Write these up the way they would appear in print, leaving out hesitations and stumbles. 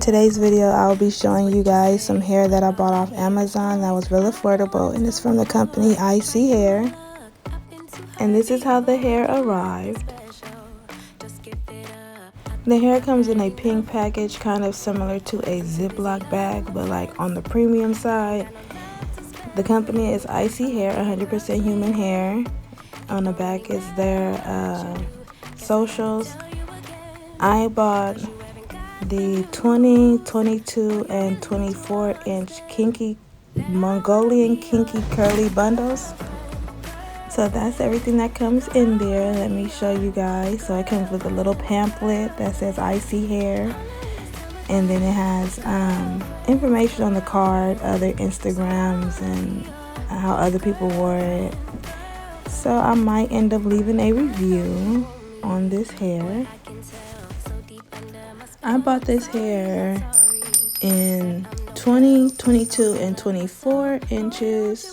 today's video, I will be showing you guys some hair that I bought off Amazon that was real affordable, and it's from the company ISEE Hair. And this is how the hair arrived. The hair comes in a pink package, kind of similar to a Ziploc bag, but like on the premium side. The company is ISEE Hair, 100% human hair. On the back is their socials. I bought the 20, 22, and 24-inch Kinky Mongolian Kinky curly bundles. So that's everything that comes in there. Let me show you guys. So it comes with a little pamphlet that says ISEE Hair, and then it has information on the card, other Instagrams, and how other people wore it. So I might end up leaving a review on this hair. I bought this hair in 20, 22, and 24 inches.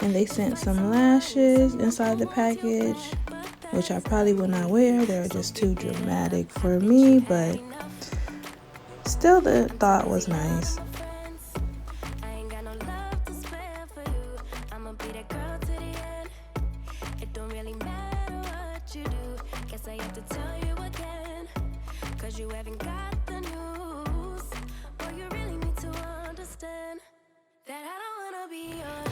And they sent some lashes inside the package, which I probably will not wear. They're just too dramatic for me, but still the thought was nice.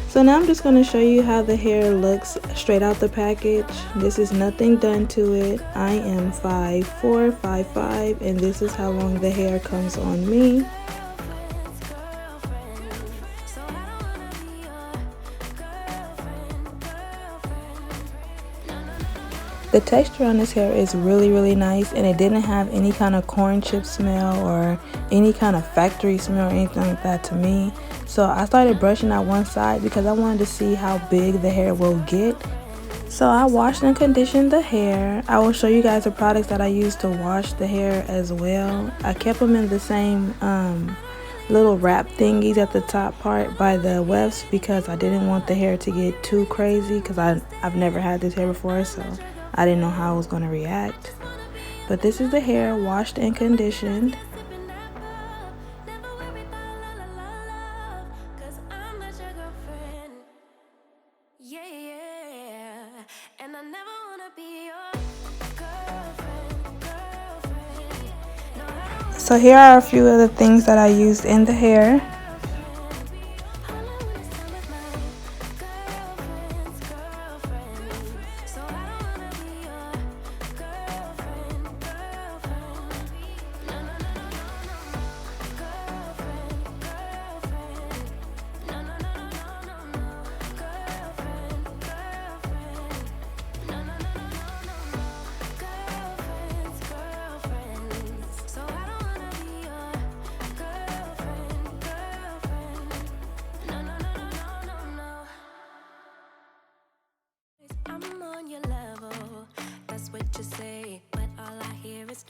So now I'm just going to show you how the hair looks straight out the package. This is nothing done to it. I am 5'4", 5'5", and this is how long the hair comes on me. The texture on this hair is really nice, and it didn't have any kind of corn chip smell or any kind of factory smell or anything like that to me. So I started brushing out one side because I wanted to see how big the hair will get. So I washed and conditioned the hair. I will show you guys the products that I used to wash the hair as well. I kept them in the same little wrap thingies at the top part by the wefts because I didn't want the hair to get too crazy, because I've never had this hair before, so I didn't know how I was going to react. But this is the hair washed and conditioned. So here are a few of the things that I used in the hair.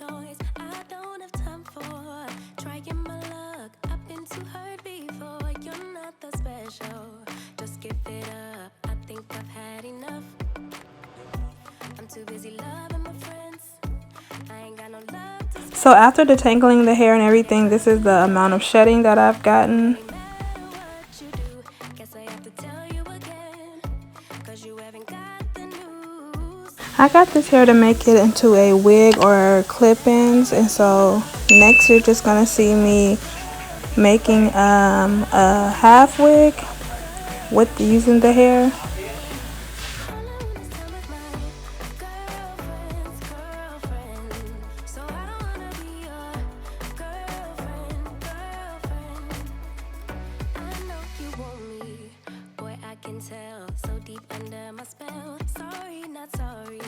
Noise. I don't have time for trying my luck. I've been too hurt before. You're not that special. Just give it up. I think I've had enough. I'm too busy loving my friends. I ain't got no love to. So after detangling the hair and everything, this is the amount of shedding that I've gotten. I got this hair to make it into a wig or clip-ins, and so next you're just gonna see me making a half wig with using the hair. So deep under my spell. Sorry, not sorry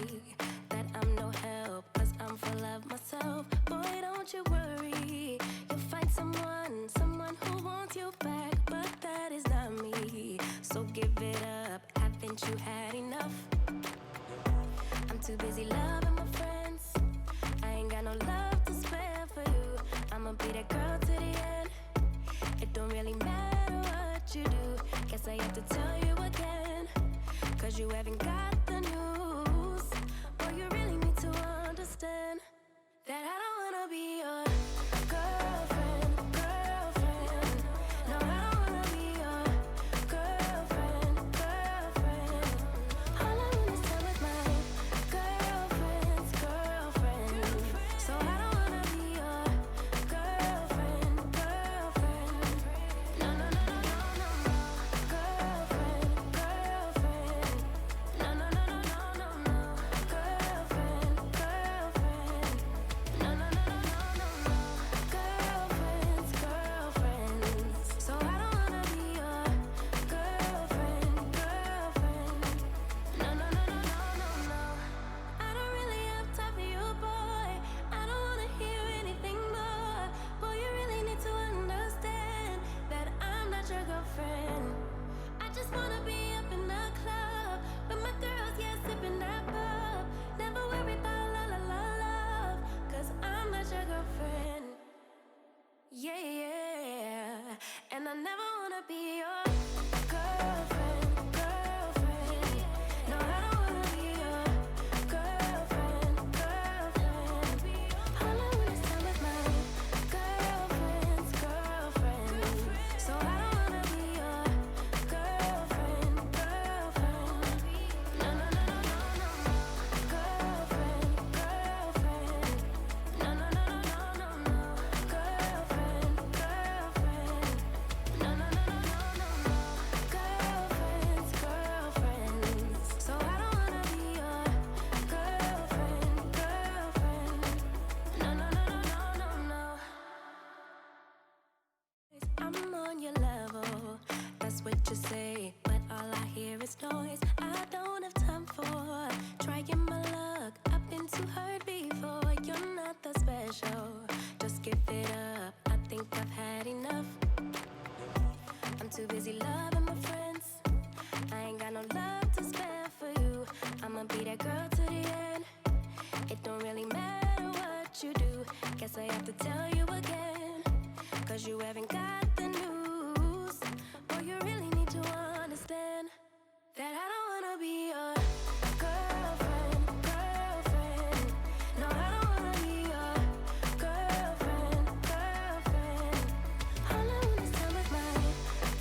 that I'm no help, 'cause I'm full of myself. Boy, don't you worry, you'll find someone who wants you back, but that is not me. So give it up, haven't you had enough? I'm too busy loving my friends. I ain't got no love to spare for you. I'ma be that girl to the end. It don't really matter what you do. Guess I have to tell you again, 'cause you haven't got the news. Or you really need to understand that I don't wanna be your girlfriend. Yeah, yeah. And I never wanna be your girlfriend, girlfriend. No, I don't wanna be your girlfriend, girlfriend. All I wanna spend with my girlfriend's girlfriend. So I don't wanna be your girlfriend, girlfriend. No, no, no, no, no, no, no. Girlfriend, girlfriend. No, no, no, no, no, no, no. Girlfriend, girlfriend. No, no, no, no, no, no, no. Girlfriends, girlfriends. So I don't wanna be your girlfriend, girlfriend. No, no, no, no, no, no, no. I'm on your level, that's what you say, but all I hear is noise. I don't have time for trying my luck. I've been too hurt before. You're not that special. Just give it up. I think I've had enough. I'm too busy loving my friends. I ain't got no love to spare for you. I'ma be that girl to the end. It don't really matter what you do. Guess I have to tell you again. Cause you haven't got the news. Boy, you really need to understand that I don't wanna be your girlfriend, girlfriend. No, I don't wanna be your girlfriend, girlfriend. All I want is time with my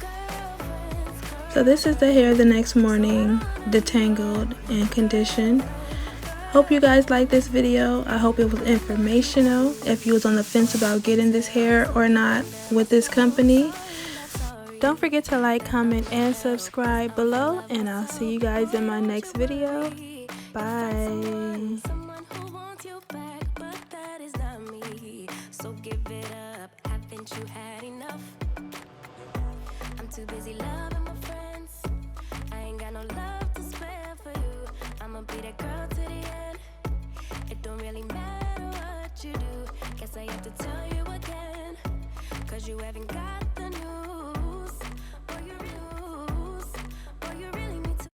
girlfriend's girlfriend. So this is the hair the next morning, detangled and conditioned. Hope you guys liked this video. I hope it was informational. If you was on the fence about getting this hair or not with this company, don't forget to like, comment, and subscribe below. And I'll see you guys in my next video. Bye. Someone who wants you back, but that is not me. So give it up. Haven't you had enough? I'm too busy loving my friends. I ain't got no love to spare for you. I'ma be that girl to the end. It don't really matter what you do. Guess I have to tell you again. Cause you haven't got the news.